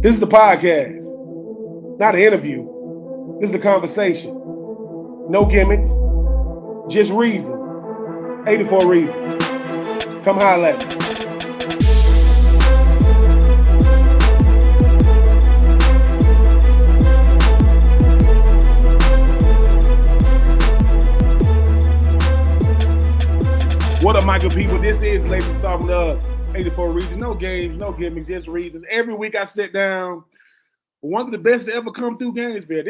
This is the podcast, not an interview. This is a conversation. No gimmicks, just reasons. 84 reasons. Come holler at me. What up, Michael people? This is Lazy Starving Up. 84 reasons, no games, no gimmicks, just reasons. Every week I sit down with one of the best to ever come through Gainesville.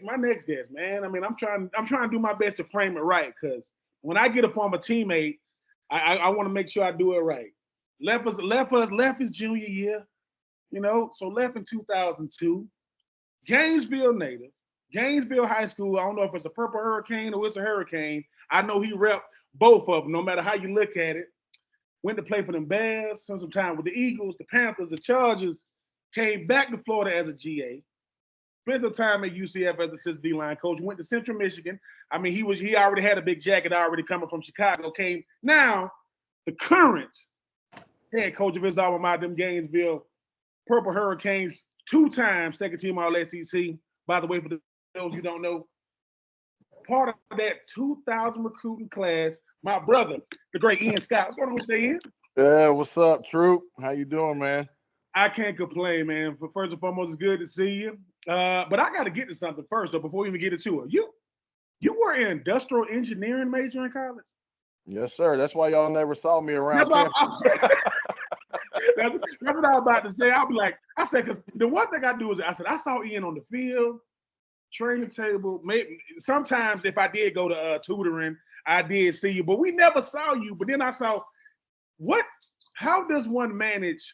My next guest, man. I mean, I'm trying to do my best to frame it right, because when I get a former teammate, I want to make sure I do it right. Left his junior year, so left in 2002. Gainesville native, Gainesville High School. I don't know if it's a purple hurricane or it's a hurricane. I know he repped both of them, no matter how you look at it. Went to play for them Bears, spent some time with the Eagles, the Panthers, the Chargers, came back to Florida as a GA, spent some time at UCF as assistant D-line coach, went to Central Michigan. I mean, he already had a big jacket already coming from Chicago, came now the current head coach of his alma mater, them Gainesville Purple Hurricanes, two-time second team All-SEC. By the way, for those who don't know, part of that 2000 recruiting class, my brother, the great Ian Scott. What's going on with you, Ian? Yeah, what's up, Troop? How you doing, man? I can't complain, man. First and foremost, it's good to see you. But I got to get to something first. So before we even get into it, you were an industrial engineering major in college? Yes, sir. That's why y'all never saw me around. That's what I was about to say. I'll be like, I said, because the one thing I do is I saw Ian on the field, training table. Maybe sometimes if I did go to tutoring, I did see you, but we never saw you. But then I saw how does one manage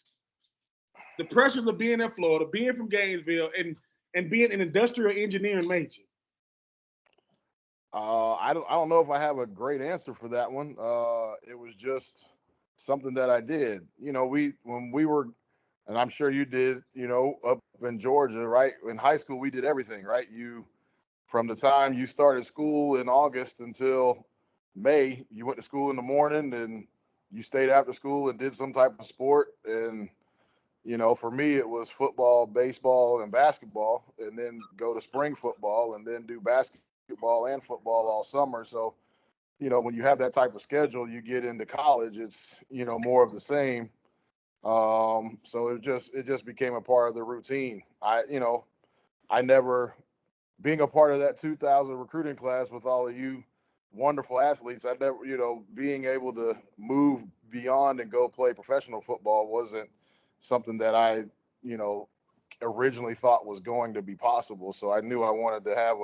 the pressures of being in Florida, being from Gainesville, and being an industrial engineering major? I don't know if I have a great answer for that one. It was just something that I did. When we were, and I'm sure you did, up in Georgia, right? In high school, we did everything, right? From the time you started school in August until May, you went to school in the morning and you stayed after school and did some type of sport. And, for me, it was football, baseball, and basketball, and then go to spring football and then do basketball and football all summer. So, when you have that type of schedule, you get into college, it's, more of the same. So it just became a part of the routine. I never, being a part of that 2000 recruiting class with all of you wonderful athletes, I never, being able to move beyond and go play professional football wasn't something that I, originally thought was going to be possible. So I knew I wanted to have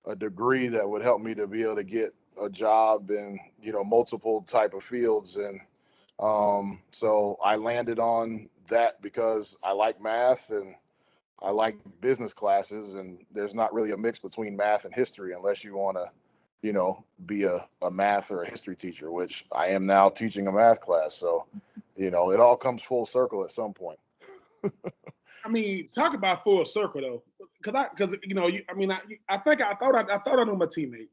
a degree that would help me to be able to get a job in, multiple type of fields. And so I landed on that because I like math and I like business classes, and there's not really a mix between math and history unless you want to, be a math or a history teacher, which I am now teaching a math class. So, it all comes full circle at some point. I mean, talk about full circle though, because I thought I knew my teammate.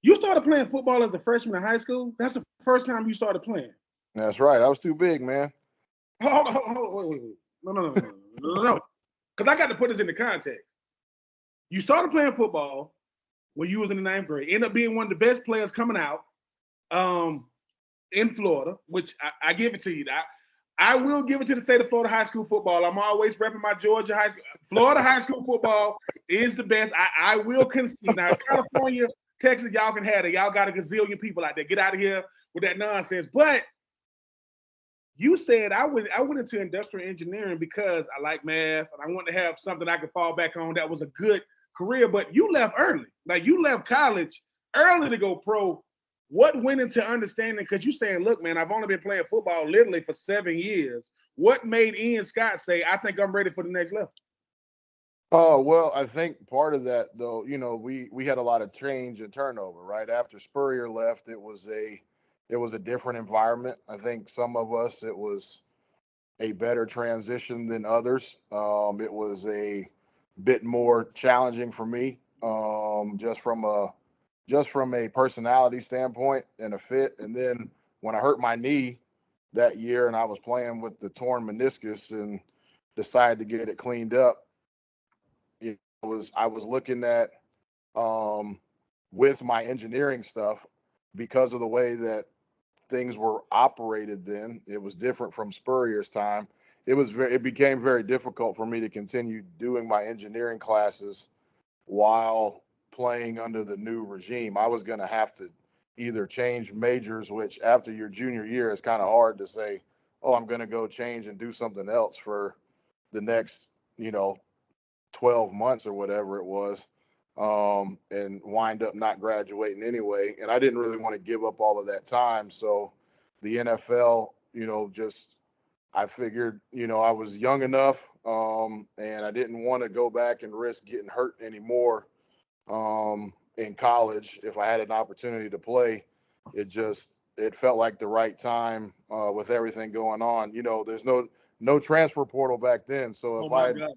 You started playing football as a freshman in high school. That's the first time you started playing. That's right. I was too big, man. Hold on, wait. No. Because I got to put this into context. You started playing football when you was in the ninth grade. Ended up being one of the best players coming out in Florida, which I give it to you. I will give it to the state of Florida high school football. I'm always repping my Georgia high school. Florida high school football is the best. I will concede. Now, California, Texas, y'all can have it. Y'all got a gazillion people out there. Get out of here with that nonsense. But you said I went into industrial engineering because I like math and I wanted to have something I could fall back on that was a good career. But you left early. Like, you left college early to go pro. What went into understanding? Because you saying, look, man, I've only been playing football literally for 7 years. What made Ian Scott say, I think I'm ready for the next level? Oh, well, I think part of that, though, we had a lot of change and turnover, right? After Spurrier left, it was a different environment. I think some of us, it was a better transition than others. It was a bit more challenging for me, just from a personality standpoint and a fit. And then when I hurt my knee that year and I was playing with the torn meniscus and decided to get it cleaned up, I was looking at with my engineering stuff, because of the way that things were operated then. It was different from Spurrier's time. It became very difficult for me to continue doing my engineering classes while playing under the new regime. I was going to have to either change majors, which after your junior year is kind of hard to say, oh, I'm going to go change and do something else for the next, 12 months or whatever it was, and wind up not graduating anyway. And I didn't really want to give up all of that time. So the NFL, just, I figured, I was young enough, and I didn't want to go back and risk getting hurt anymore in college. If I had an opportunity to play, it felt like the right time with everything going on. There's no transfer portal back then. So Oh if my I had God.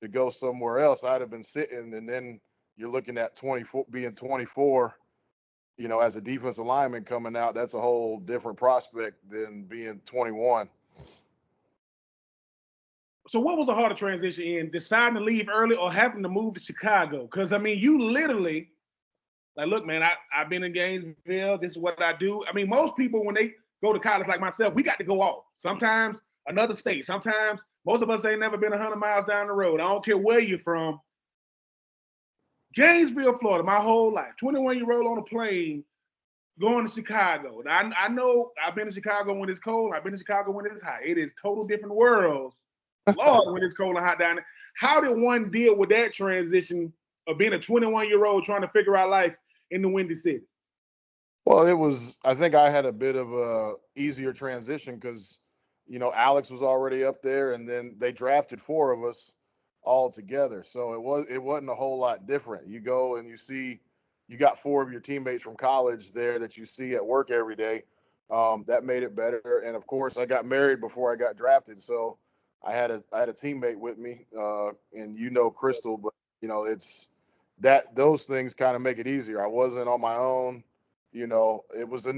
to go somewhere else, I'd have been sitting, and then you're looking at 24, being 24, as a defensive lineman coming out. That's a whole different prospect than being 21. So what was the harder transition in deciding to leave early or having to move to Chicago? Because I mean, you literally like, look, man, I've been in Gainesville. This is what I do. I mean, most people when they go to college like myself, we got to go off. Sometimes another state. Sometimes most of us ain't never been 100 miles down the road. I don't care where you're from. Gainesville, Florida, my whole life. 21-year-old on a plane going to Chicago. I know I've been to Chicago when it's cold. I've been to Chicago when it's hot. It is total different worlds. Lord, when it's cold and hot down there. How did one deal with that transition of being a 21-year-old trying to figure out life in the Windy City? Well, I think I had a bit of a easier transition because, Alex was already up there, and then they drafted four of us all together. So it wasn't a whole lot different. You go and you got four of your teammates from college there that you see at work every day. That made it better. And of course, I got married before I got drafted. So I had a teammate with me, and Crystal, but it's that those things kind of make it easier. I wasn't on my own. It was a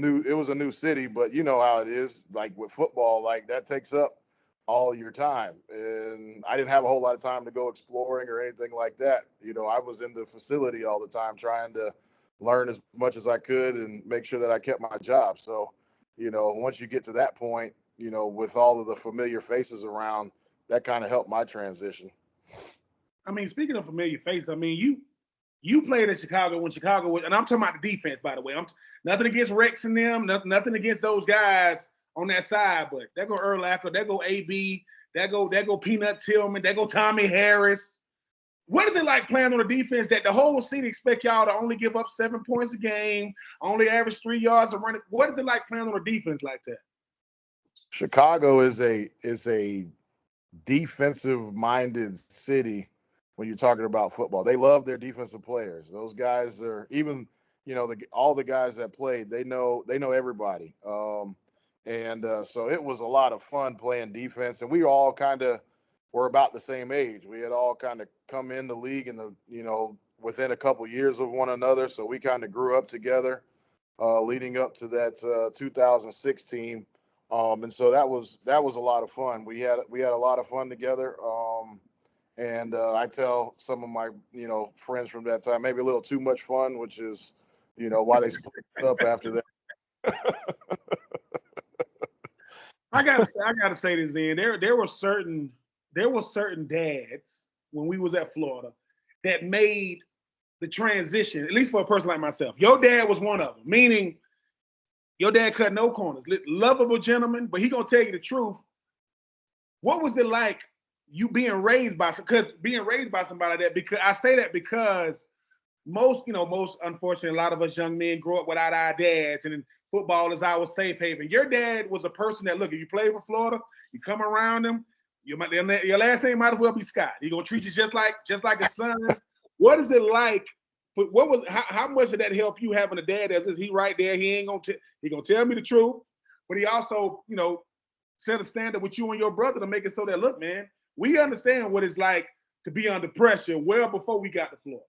new city, but you know how it is. Like with football, like that takes up all your time, and I didn't have a whole lot of time to go exploring or anything like that. I was in the facility all the time trying to learn as much as I could and make sure that I kept my job. So, once you get to that point, with all of the familiar faces around, that kind of helped my transition. I mean, speaking of familiar faces, I mean, you played in Chicago when Chicago was, and I'm talking about the defense, by the way. I'm nothing against Rex and them, nothing against those guys on that side, but there go Earl Acker, there go AB, there go Peanut Tillman, there go Tommy Harris. What is it like playing on a defense that the whole city expect y'all to only give up 7 points a game, only average 3 yards a run? What is it like playing on a defense like that? Chicago is a defensive minded city when you're talking about football. They love their defensive players. Those guys are even, all the guys that played, they know everybody. So it was a lot of fun playing defense, and we all kind of were about the same age. We had all kind of come in the league in within a couple years of one another. So we kind of grew up together, leading up to that 2006 team. And so that was a lot of fun. We had a lot of fun together. And I tell some of my friends from that time, maybe a little too much fun, which is why they split up after that. I gotta say this, in there were certain dads when we was at Florida that made the transition, at least for a person like myself. Your dad was one of them, meaning your dad cut no corners, lovable gentleman, but he gonna tell you the truth. What was it like you being raised by somebody like that? Because I say that because most unfortunately, a lot of us young men grow up without our dads, and football is our safe haven. Your dad was a person that, look, if you play for Florida, you come around him, your last name might as well be Scott. He's gonna treat you just like a son. What is it like? How much did that help you having a dad that's he right there? He gonna tell me the truth, but he also set a standard with you and your brother to make it so that, look, man, we understand what it's like to be under pressure well before we got to Florida.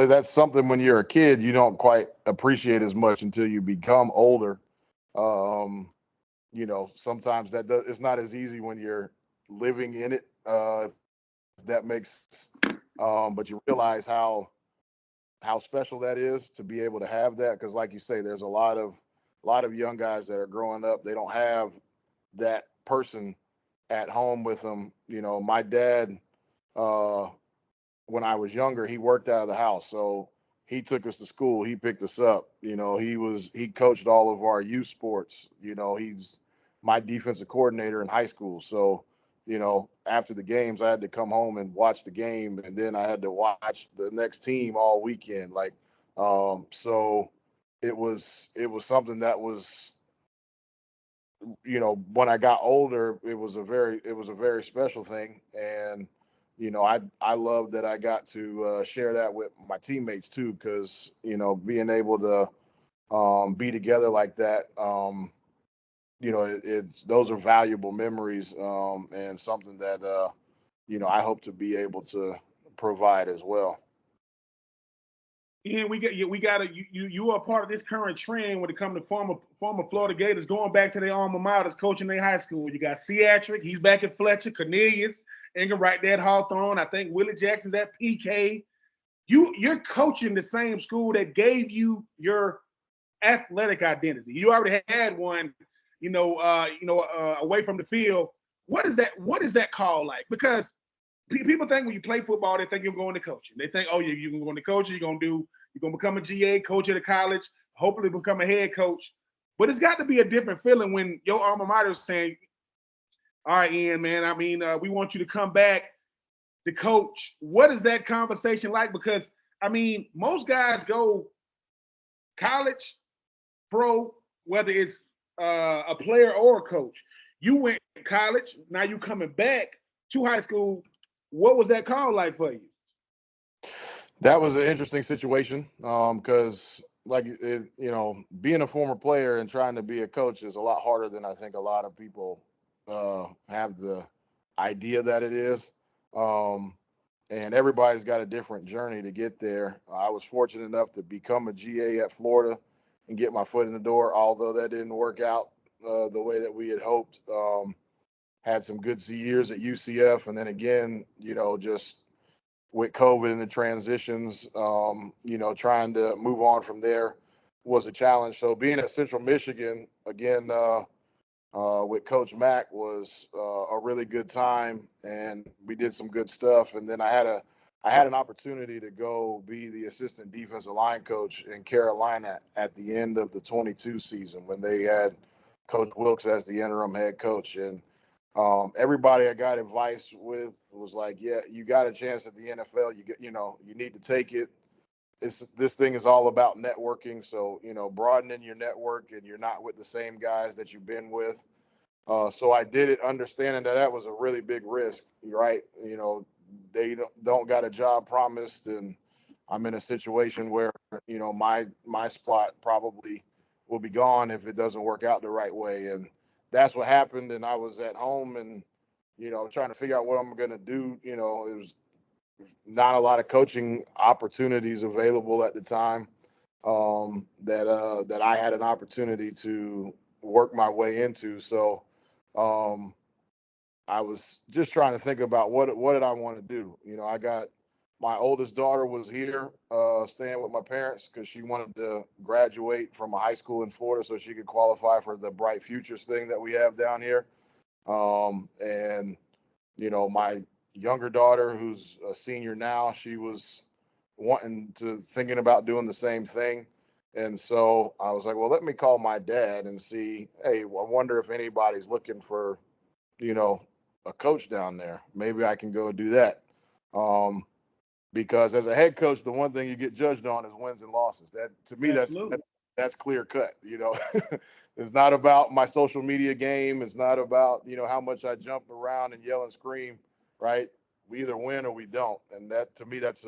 That's something when you're a kid, you don't quite appreciate as much until you become older. Sometimes it's not as easy when you're living in it, if that makes. But you realize how special that is to be able to have that, because like you say, there's a lot of young guys that are growing up. They don't have that person at home with them. My dad, uh, when I was younger, he worked out of the house, so he took us to school. He picked us up. He coached all of our youth sports. He's my defensive coordinator in high school. So, after the games, I had to come home and watch the game, and then I had to watch the next team all weekend. So it was something that was, when I got older, it was a very special thing. And I love that I got to share that with my teammates too, because being able to be together like that, it's those are valuable memories, and something that I hope to be able to provide as well. And we got to you are a part of this current trend when it comes to former Florida Gators going back to their alma maters, coaching their high school. You got Seatrick, he's back at Fletcher, Cornelius, Ingram right there at Hawthorne. I think Willie Jackson's at PK. You're coaching the same school that gave you your athletic identity. You already had one, away from the field. What is that? What is that call like? Because people think when you play football, they think you're going to coaching. They think, oh, you're going to coach. You're going to become a GA, coach at a college, hopefully become a head coach. But it's got to be a different feeling when your alma mater is saying, all right, Ian, man, I mean, we want you to come back to coach. What is that conversation like? Because, I mean, most guys go college, pro, whether it's a player or a coach. You went to college, now you coming back to high school. What was that call like for you? That was an interesting situation, because being a former player and trying to be a coach is a lot harder than I think a lot of people have the idea that it is. Um, and everybody's got a different journey to get there. I was fortunate enough to become a GA at Florida and get my foot in the door, although that didn't work out the way that we had hoped. Had some good years at UCF, and then again, just with COVID and the transitions, trying to move on from there was a challenge. So being at Central Michigan again, with Coach Mack was a really good time, and we did some good stuff. And then I had an opportunity to go be the assistant defensive line coach in Carolina at the end of the 22 season when they had Coach Wilkes as the interim head coach. And everybody I got advice with was like, yeah, you got a chance at the NFL. You need to take it. This thing is all about networking. So, broadening your network, and you're not with the same guys that you've been with. So I did it understanding that was a really big risk, right? They don't got a job promised, and I'm in a situation where, my spot probably will be gone if it doesn't work out the right way. And that's what happened. And I was at home and, trying to figure out what I'm going to do. It was not a lot of coaching opportunities available at the time, that I had an opportunity to work my way into. So um, I was just trying to think about what did I want to do. I got my oldest daughter was here, staying with my parents because she wanted to graduate from a high school in Florida so she could qualify for the Bright Futures thing that we have down here. And my younger daughter, who's a senior now, she was thinking about doing the same thing. And so I was like, well, let me call my dad and see, hey, I wonder if anybody's looking for, you know, a coach down there. Maybe I can go do that. Um, because as a head coach, the one thing you get judged on is wins and losses. That to me, Absolutely. that's clear cut. It's not about my social media game. It's not about how much I jump around and yell and scream. Right? We either win or we don't, and that to me that's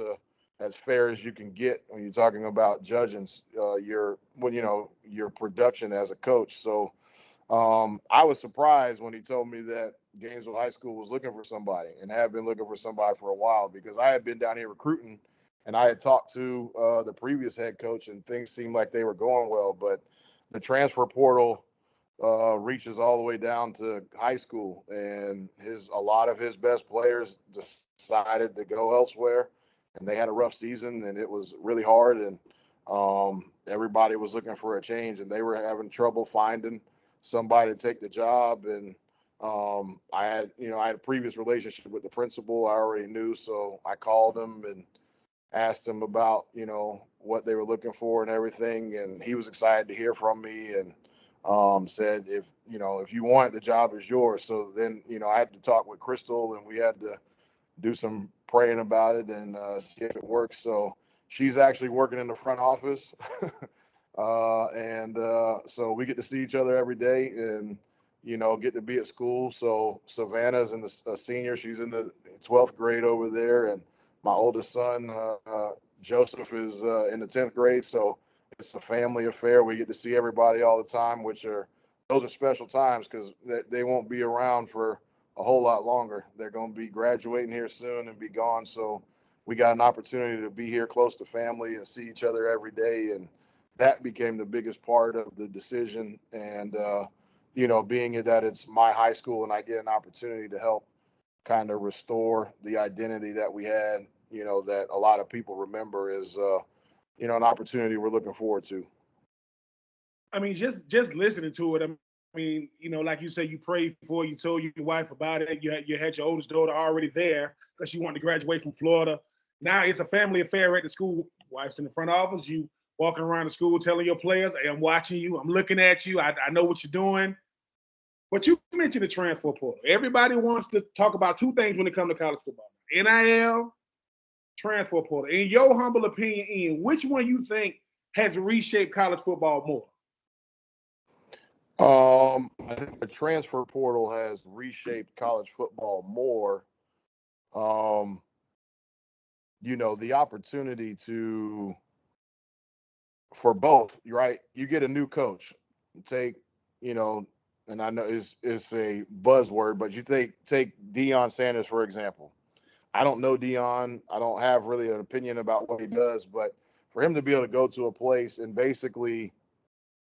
as fair as you can get when you're talking about judging your production as a coach. So I was surprised when he told me that Gainesville High School was looking for somebody and had been looking for somebody for a while, because I had been down here recruiting and I had talked to the previous head coach and things seemed like they were going well. But the transfer portal reaches all the way down to high school, and a lot of his best players decided to go elsewhere, and they had a rough season, and it was really hard, and everybody was looking for a change, and they were having trouble finding somebody to take the job. And I had a previous relationship with the principal. I already knew, so I called him and asked him about what they were looking for and everything, and he was excited to hear from me, and said, if you want it, the job is yours. So then I had to talk with Crystal, and we had to do some praying about it and see if it works. So she's actually working in the front office, and so we get to see each other every day, and get to be at school. So Savannah's a senior; she's in the 12th grade over there, and my oldest son Joseph is in the 10th grade. So it's a family affair. We get to see everybody all the time, those are special times because they won't be around for a whole lot longer. They're going to be graduating here soon and be gone. So we got an opportunity to be here close to family and see each other every day. And that became the biggest part of the decision. And, being that it's my high school and I get an opportunity to help kind of restore the identity that we had, that a lot of people remember is, an opportunity we're looking forward to. I mean, just listening to it. I mean, like you said, you prayed for, you told your wife about it. You had your oldest daughter already there because she wanted to graduate from Florida. Now it's a family affair at the school. Wife's in the front office. You walking around the school telling your players, "Hey, I'm watching you. I'm looking at you. I know what you're doing." But you mentioned the transfer portal. Everybody wants to talk about two things when it comes to college football: NIL, transfer portal. In your humble opinion, Ian, which one you think has reshaped college football more? I think the transfer portal has reshaped college football more. Um, the opportunity for both, right? You get a new coach, take, you know, and I know it's a buzzword, but you take Deion Sanders for example. I don't know Deion. I don't have really an opinion about what he does, but for him to be able to go to a place and basically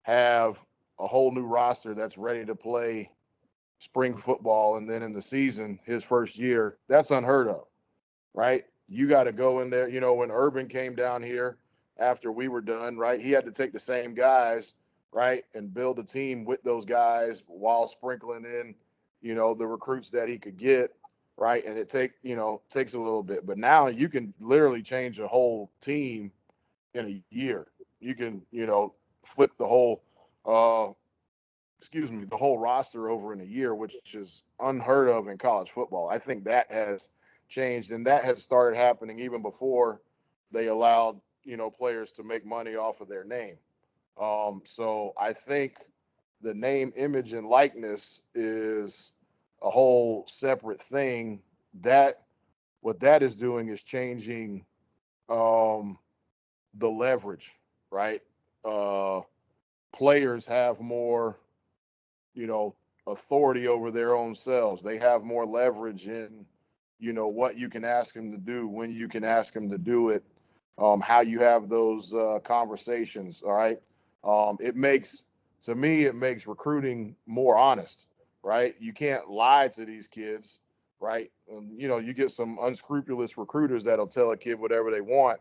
have a whole new roster that's ready to play spring football, and then in the season, his first year, that's unheard of, right? You got to go in there. When Urban came down here after we were done, right, he had to take the same guys, right, and build a team with those guys while sprinkling in, the recruits that he could get, right? And it takes a little bit. But now you can literally change a whole team in a year. You can, flip uh, the whole roster over in a year, which is unheard of in college football. I think that has changed, and that has started happening even before they allowed, players to make money off of their name. So I think the name, image, and likeness is a whole separate thing. That what that is doing is changing um, the leverage, right? Uh, Players have more authority over their own selves. They have more leverage in, what you can ask them to do, when you can ask them to do it, how you have those conversations. All right. To me, it makes recruiting more honest, right? You can't lie to these kids, right? You get some unscrupulous recruiters that'll tell a kid whatever they want.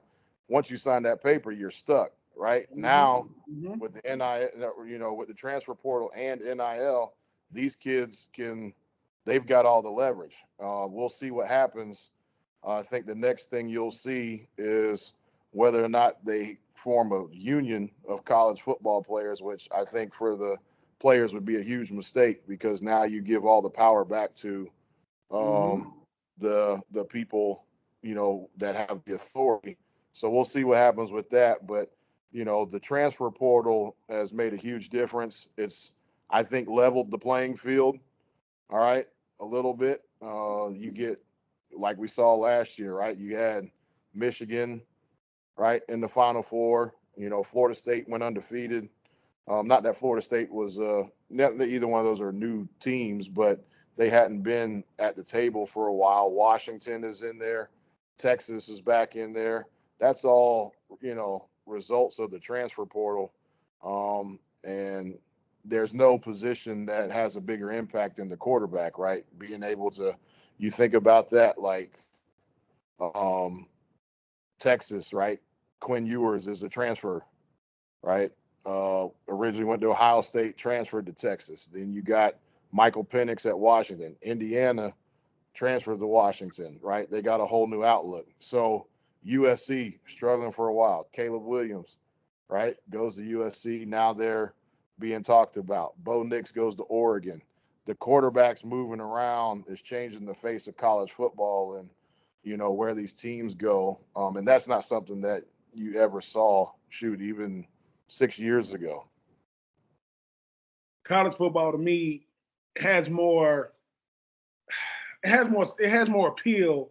Once you sign that paper, you're stuck, right? Mm-hmm. Now, Mm-hmm. with the NIL, with the transfer portal and NIL, these kids they've got all the leverage. We'll see what happens. I think the next thing you'll see is whether or not they form a union of college football players, which I think for the players would be a huge mistake because now you give all the power back to Mm-hmm. the people, that have the authority. So we'll see what happens with that. But the transfer portal has made a huge difference. It's, I think, leveled the playing field. All right, a little bit. You get, like we saw last year, right? You had Michigan, right, in the Final Four. Florida State went undefeated. Not that Florida State was not that either one of those are new teams, but they hadn't been at the table for a while. Washington is in there. Texas is back in there. That's all, results of the transfer portal. And there's no position that has a bigger impact than the quarterback, right? Being able to, you think about that, like um, Texas, right? Quinn Ewers is a transfer, right? Originally went to Ohio State, transferred to Texas. Then you got Michael Penix at Washington. Indiana transferred to Washington, right? They got a whole new outlook. So USC struggling for a while. Caleb Williams, right, goes to USC. Now they're being talked about. Bo Nix goes to Oregon. The quarterbacks moving around is changing the face of college football and, where these teams go. And that's not something that you ever saw, even 6 years ago. College football to me has more it has more appeal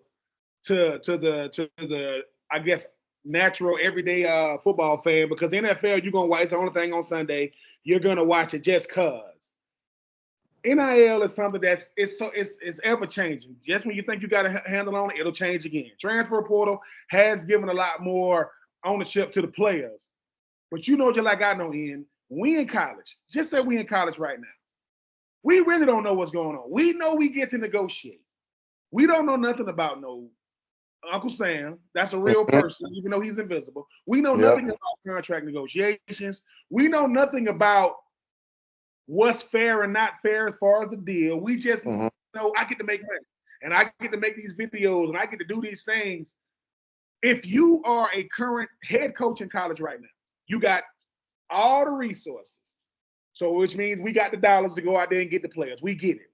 to the I guess natural everyday football fan, because NFL you're gonna watch, it's the only thing on Sunday. You're gonna watch it just cause. NIL is something it's ever changing. Just when you think you got a handle on it, it'll change again. Transfer portal has given a lot more ownership to the players. But just like I know, Ian, we in college. Just say we in college right now. We really don't know what's going on. We know we get to negotiate. We don't know nothing about no Uncle Sam. That's a real person, even though he's invisible. We know nothing about contract negotiations. We know nothing about what's fair and not fair as far as the deal. We just know I get to make money, and I get to make these videos, and I get to do these things. If you are a current head coach in college right now, you got all the resources. So which means we got the dollars to go out there and get the players. We get it.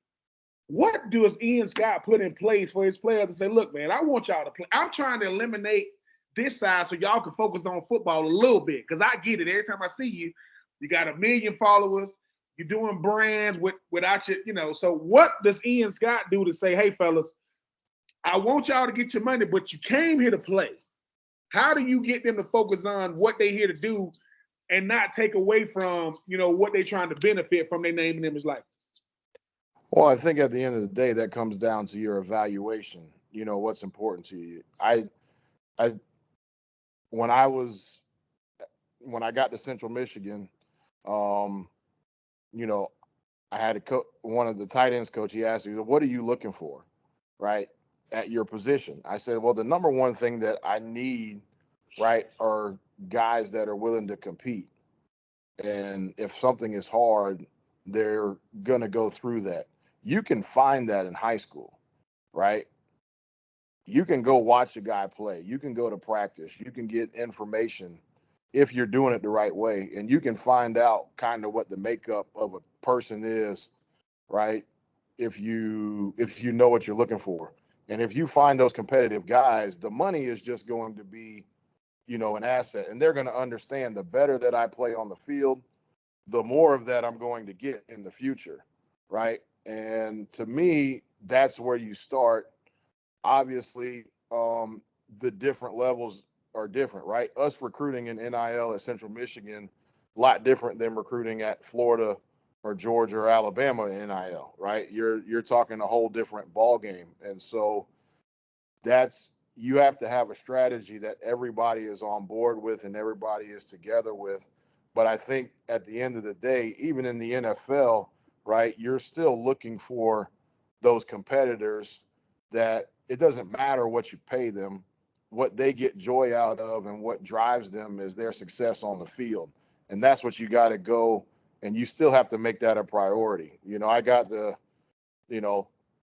What does Ian Scott put in place for his players to say, look, man, I want y'all to play. I'm trying to eliminate this side so y'all can focus on football a little bit, because I get it. Every time I see you, you got 1 million followers. You're doing brands without your. So what does Ian Scott do to say, hey, fellas, I want y'all to get your money, but you came here to play. How do you get them to focus on what they're here to do and not take away from, what they're trying to benefit from their name and image likeness? Well, I think at the end of the day, that comes down to your evaluation. What's important to you. When I got to Central Michigan, I had one of the tight ends coach. He asked me, "What are you looking for, right, at your position?" I said, "Well, the number one thing that I need, right, are guys that are willing to compete. And if something is hard, they're gonna go through that. You can find that in high school, right? You can go watch a guy play. You can go to practice. You can get information if you're doing it the right way, and you can find out kind of what the makeup of a person is, right? If you know what you're looking for, and if you find those competitive guys, the money is just going to be, an asset, and they're going to understand the better that I play on the field, the more of that I'm going to get in the future, right? And to me, that's where you start. Obviously, the different levels are different, right? Us recruiting in NIL at Central Michigan, a lot different than recruiting at Florida or Georgia or Alabama in NIL, right? You're talking a whole different ball game, and so you have to have a strategy that everybody is on board with and everybody is together with. But I think at the end of the day, even in the NFL, right, you're still looking for those competitors that it doesn't matter what you pay them, what they get joy out of and what drives them is their success on the field. And that's what you got to go. And you still have to make that a priority. I got the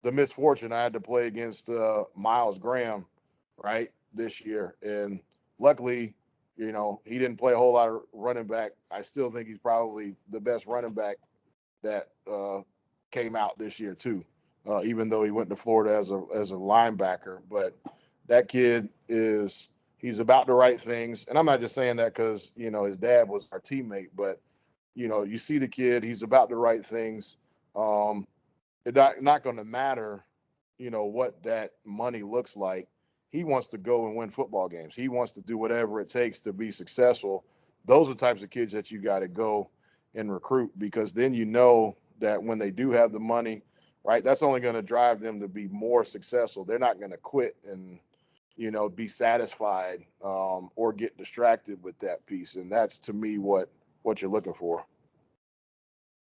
misfortune I had to play against Miles Graham, right, this year. And luckily, he didn't play a whole lot of running back. I still think he's probably the best running back that came out this year too, even though he went to Florida as a linebacker. But that kid he's about the right things. And I'm not just saying that because, his dad was our teammate, but, you see the kid, he's about the right things. It's not going to matter, what that money looks like. He wants to go and win football games. He wants to do whatever it takes to be successful. Those are the types of kids that you got to go and recruit, because then that when they do have the money, right, that's only going to drive them to be more successful. They're not going to quit and, be satisfied or get distracted with that piece. And that's, to me, what you're looking for.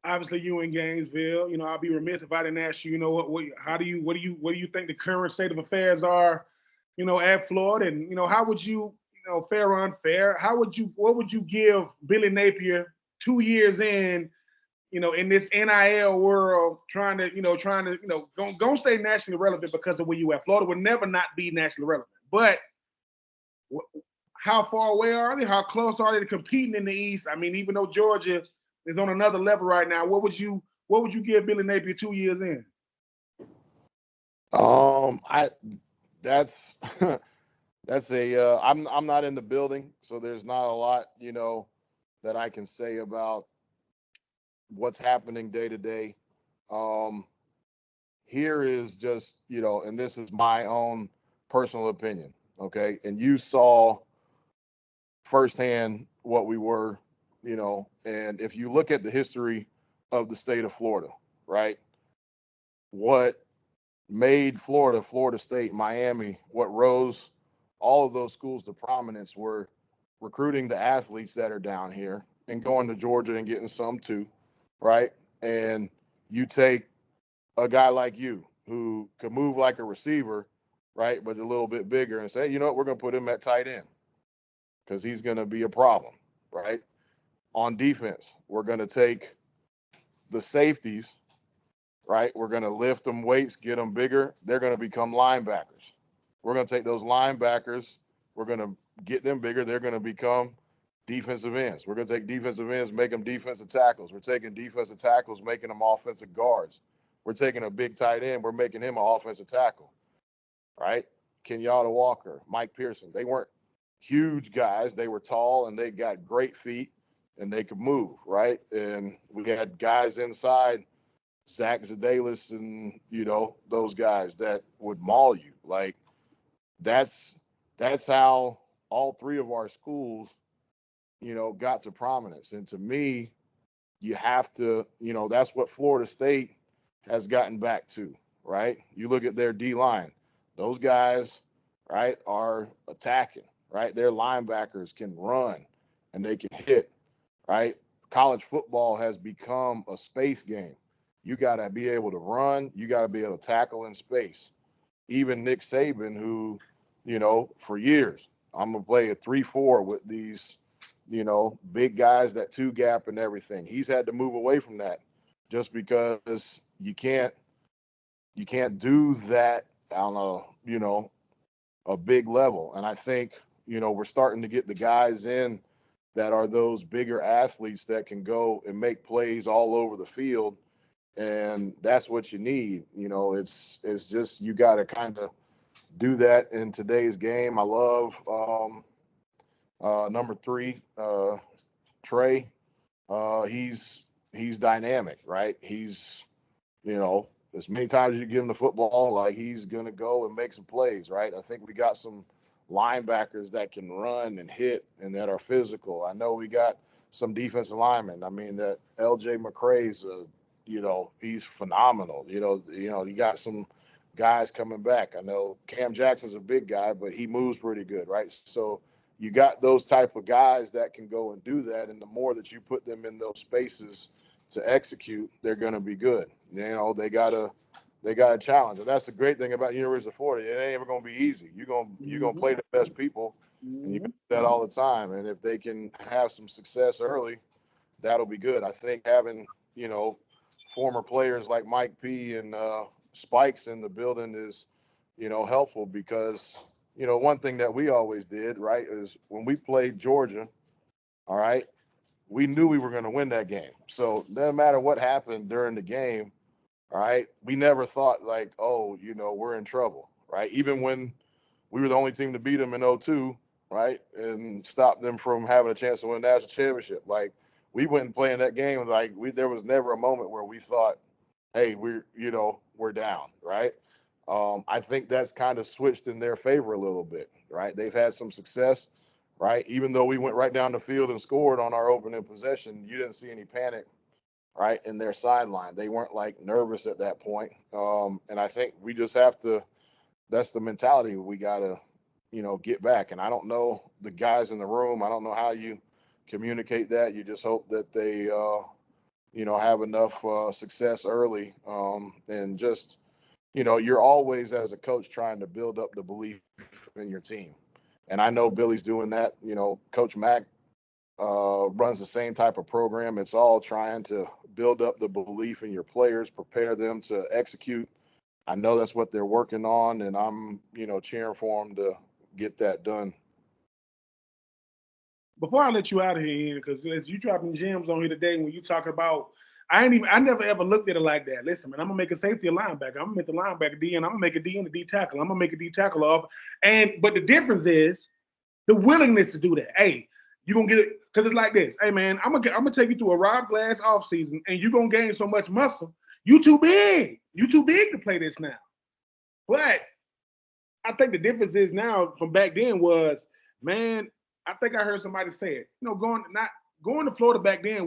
Obviously, you in Gainesville. You know, I'll be remiss if I didn't ask you. You know, what do you think the current state of affairs are? You know, at Florida, and you know, how would fair or unfair? What would you give Billy Napier 2 years in? You know, in this NIL world, go stay nationally relevant because of where you at. Florida would never not be nationally relevant, but how far away are they? How close are they to competing in the East? I mean, even though Georgia is on another level right now, what would you give Billy Napier 2 years in? I that's that's a I'm not in the building, so there's not a lot, that I can say about what's happening day to day. Um, Here is just, and this is my own personal opinion, okay? And you saw firsthand what we were, and if you look at the history of the state of Florida, right? What made Florida, Florida State, Miami, what rose all of those schools to prominence were recruiting the athletes that are down here and going to Georgia and getting some too, right? And you take a guy like you who could move like a receiver, right, but a little bit bigger and say, you know what, we're going to put him at tight end because he's going to be a problem, right? On defense, we're going to take the safeties, right? We're going to lift them weights, get them bigger. They're going to become linebackers. We're going to take those linebackers. We're going to get them bigger. They're going to become defensive ends. We're going to take defensive ends, make them defensive tackles. We're taking defensive tackles, making them offensive guards. We're taking a big tight end. We're making him an offensive tackle, right? Kenyatta Walker, Mike Pearson. They weren't huge guys. They were tall and they got great feet and they could move, right? And we had guys inside, Zach Zadelis and, those guys that would maul you. Like that's how all three of our schools, got to prominence. And to me, you have to, that's what Florida State has gotten back to, right? You look at their D line, those guys, right, are attacking, right? Their linebackers can run and they can hit, right? College football has become a space game. You got to be able to run, you got to be able to tackle in space. Even Nick Saban, who, for years, I'm going to play a 3-4 with these, big guys that two gap and everything. He's had to move away from that just because you can't do that on a big level. And I think, we're starting to get the guys in that are those bigger athletes that can go and make plays all over the field. And that's what you need. It's just, you got to kind of do that in today's game. I love number 3, Trey. He's dynamic, right? He's, as many times as you give him the football, like he's gonna go and make some plays, right? I think we got some linebackers that can run and hit and that are physical. I know we got some defensive linemen. I mean, that LJ McCray's he's phenomenal. You got some guys coming back. I know Cam Jackson's a big guy, but he moves pretty good, right? So you got those type of guys that can go and do that, and the more that you put them in those spaces to execute, they're going to be good. They got a challenge, and that's the great thing about University of Florida. It ain't ever going to be easy. You're gonna play the best people, and you Mm-hmm. do that all the time. And if they can have some success early, that'll be good. I think having former players like Mike P and Spikes in the building is helpful because one thing that we always did, right, is when we played Georgia, all right, we knew we were going to win that game. So no matter what happened during the game, all right, we never thought like, oh, we're in trouble, right? Even when we were the only team to beat them in '02, right, and stop them from having a chance to win a national championship. Like we went and playing that game, like there was never a moment where we thought, hey, we're down, right? I think that's kind of switched in their favor a little bit, right? They've had some success, right? Even though we went right down the field and scored on our opening possession, you didn't see any panic, right, in their sideline. They weren't like nervous at that point. And I think we just have to, that's the mentality we got to, get back. And I don't know the guys in the room. I don't know how you communicate that. You just hope that they have enough success early, and just you're always as a coach trying to build up the belief in your team. And I know Billy's doing that. Coach Mack runs the same type of program. It's all trying to build up the belief in your players, prepare them to execute. I know that's what they're working on, and I'm, cheering for them to get that done. Before I let you out of here, Ian, because as you dropping gems on here today, when you talk about, I never ever looked at it like that. Listen, man, I'm gonna make a safety a linebacker. I'm gonna make the linebacker D, and I'm gonna make a D and a D tackle. I'm gonna make a D tackle off. But the difference is the willingness to do that. Hey, you're gonna get it because it's like this. Hey, man, I'm gonna take you through a Rob Glass off season, and you're gonna gain so much muscle. You too big. You too big to play this now. But I think the difference is now from back then was, man, I think I heard somebody say it. Going to Florida back then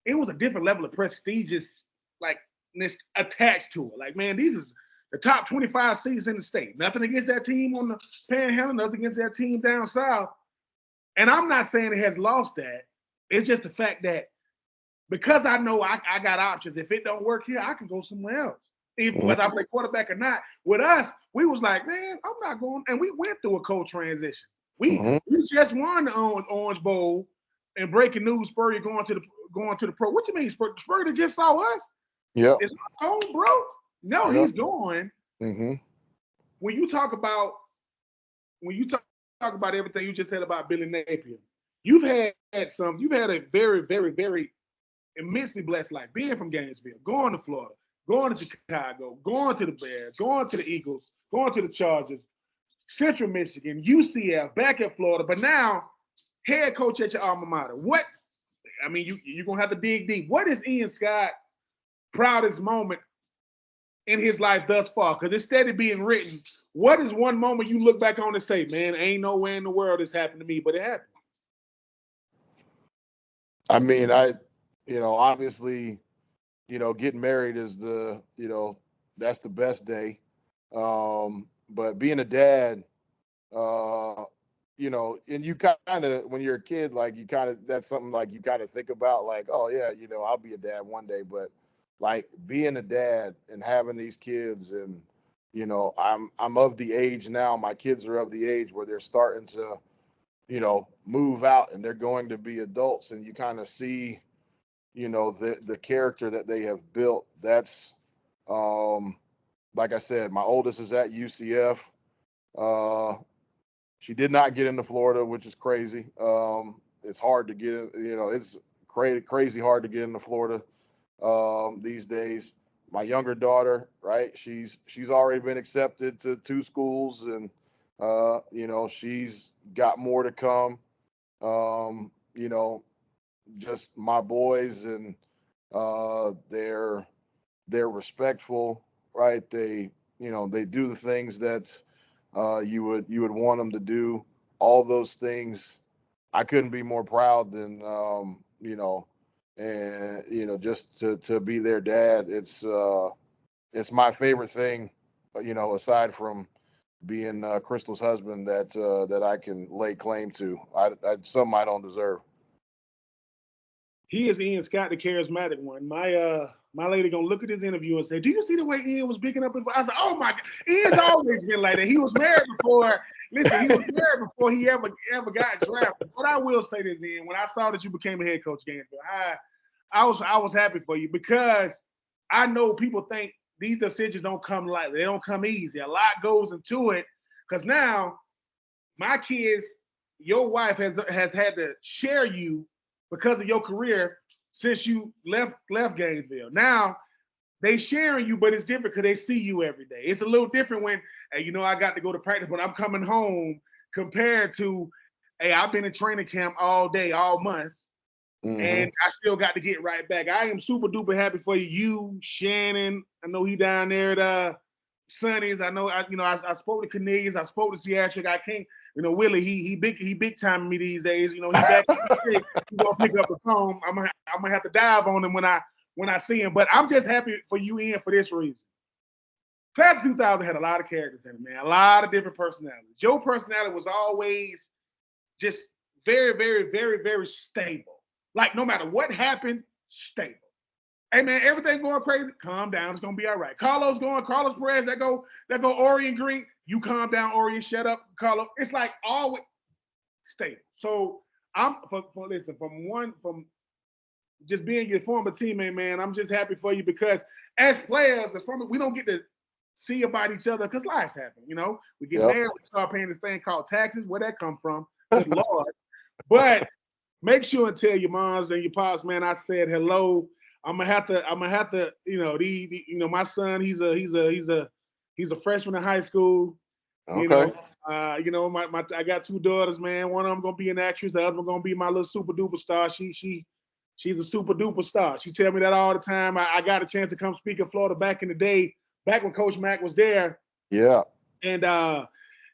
it was a different level of prestigious likeness attached to it. Like, man, these is the top 25 seeds in the state. Nothing against that team on the Panhandle, nothing against that team down south. And I'm not saying it has lost that. It's just the fact that because I know I got options. If it don't work here, I can go somewhere else. Whether I play quarterback or not. With us, we was like, man, I'm not going. And we went through a cold transition. We just won the Orange Bowl, and breaking news, Spurrier going to the pro. What you mean, Spurrier just saw us? Yeah, it's not home, bro. No, he's going. Mm-hmm. When you talk about everything you just said about Billy Napier, you've had a very, very, very immensely blessed life, being from Gainesville, going to Florida, going to Chicago, going to the Bears, going to the Eagles, going to the Chargers, Central Michigan, UCF, back at Florida, but now head coach at your alma mater. You're going to have to dig deep. What is Ian Scott's proudest moment in his life thus far? Because it's steady being written. What is one moment you look back on and say, man, ain't nowhere in the world this happened to me, but it happened? I mean, obviously, getting married is that's the best day. But being a dad, and you kind of, when you're a kid, that's something like you kind of think about, like, oh yeah, I'll be a dad one day. But like being a dad and having these kids, and I'm of the age now. My kids are of the age where they're starting to, move out, and they're going to be adults, and you kind of see, the character that they have built. That's like I said, my oldest is at UCF. She did not get into Florida, which is crazy. It's hard to get, it's crazy hard to get into Florida these days. My younger daughter, right? She's already been accepted to 2 schools, and she's got more to come. Just my boys, and they're respectful, right? They do the things that you would want them to do. All those things, I couldn't be more proud than and just to be their dad. It's my favorite thing, aside from being Crystal's husband, that I can lay claim to. Something I don't deserve. He is Ian Scott, the charismatic one. My lady gonna look at this interview and say, "Do you see the way Ian was picking up his?" I said, "Oh my God, Ian's always been like that. He was married before. Listen, he was married before he ever got drafted." But I will say this, Ian, when I saw that you became a head coach, Gainesville, I was happy for you, because I know people think these decisions don't come lightly. They don't come easy. A lot goes into it. Because now, my kids, your wife has had to share you because of your career since you left Gainesville. Now they sharing you, but it's different because they see you every day. It's a little different when, hey, I got to go to practice, but I'm coming home, compared to, hey, I've been in training camp all day, all month, and I still got to get right back. I am super duper happy for you. You, Shannon, I know he down there at Sonny's. I know, I spoke to Cornelius. I spoke to Seattle. I can't, Willie, he big time me these days. He back. He gonna pick up the phone. I'm gonna have to dive on him when I see him. But I'm just happy for you, Ian, for this reason. Class of 2000 had a lot of characters in it, man. A lot of different personalities. Your personality was always just very, very, very, very stable. Like no matter what happened, stable. Hey man, everything going crazy. Calm down. It's gonna be all right. Carlos Perez, that go Orion Green. You calm down, Orion. Shut up, Carlos. It's like always stable. So I'm from just being your former teammate, man. I'm just happy for you because as players, we don't get to see about each other because lives happen. You know, we get married, we start paying this thing called taxes. Where that come from? Good Lord. But make sure and tell your moms and your pops, man. I said hello. I'm gonna have to, my son, he's a freshman in high school. Okay. I got 2 daughters, man. One of them gonna be an actress, the other one gonna be my little super duper star. She's a super duper star. She tell me that all the time. I got a chance to come speak in Florida back in the day, back when Coach Mack was there. Yeah. And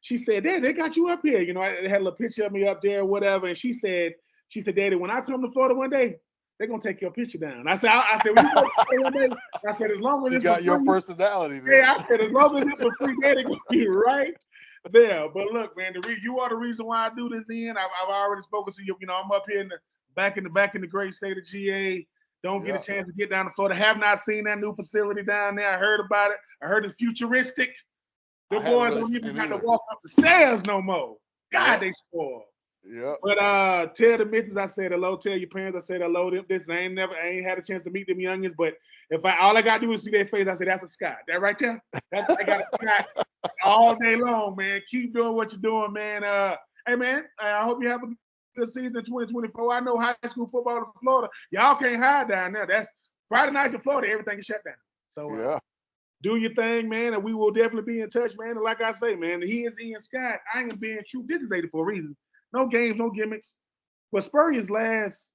she said, Dad, they got you up here. You know, I had a little picture of me up there, whatever. And she said, Daddy, when I come to Florida one day, they're gonna take your picture down. I said, when you go to Florida one day, I said, as long as you it's got for your free, personality there. yeah, I said, as long as it's for free, Daddy gonna be right there. But look, man, you are the reason why I do this. I've already spoken to you. You know, I'm up here back in the great state of GA. Don't get a chance to get down to Florida. Have not seen that new facility down there. I heard about it. I heard it's futuristic. The boys don't even have to walk up the stairs no more. God, they spoiled. Yeah. But tell the missus I said hello. Tell your parents I said hello. I ain't had a chance to meet them youngins. But all I gotta do is see their face, I said that's a Scott. That right there. I got a Scott all day long, man. Keep doing what you're doing, man. Hey man, I hope you have a good season in 2024. I know high school football in Florida. Y'all can't hide down there. That's Friday nights in Florida. Everything is shut down. So do your thing, man, and we will definitely be in touch, man. And like I say, man, he is Ian Scott. I am being true. This is 84 Reasons. No games, no gimmicks. But Spurrier's last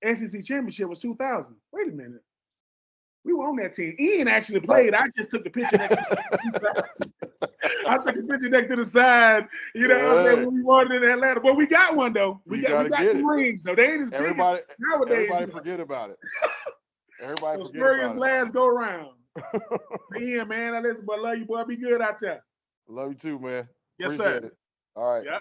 SEC championship was 2000. Wait a minute. We were on that team. Ian actually played. I just took the picture next to the side. I took a picture next to the side. You know what I'm saying? When we won in Atlanta. But we got one, though. We got the rings, though. They ain't as big as nowadays. Everybody forget about it. Everybody forget Spurrier's about it. last go round. Ian, man. Listen, but I love you, boy. Be good out there. Love you too, man. Yes, Appreciate sir. it. All right. Yep.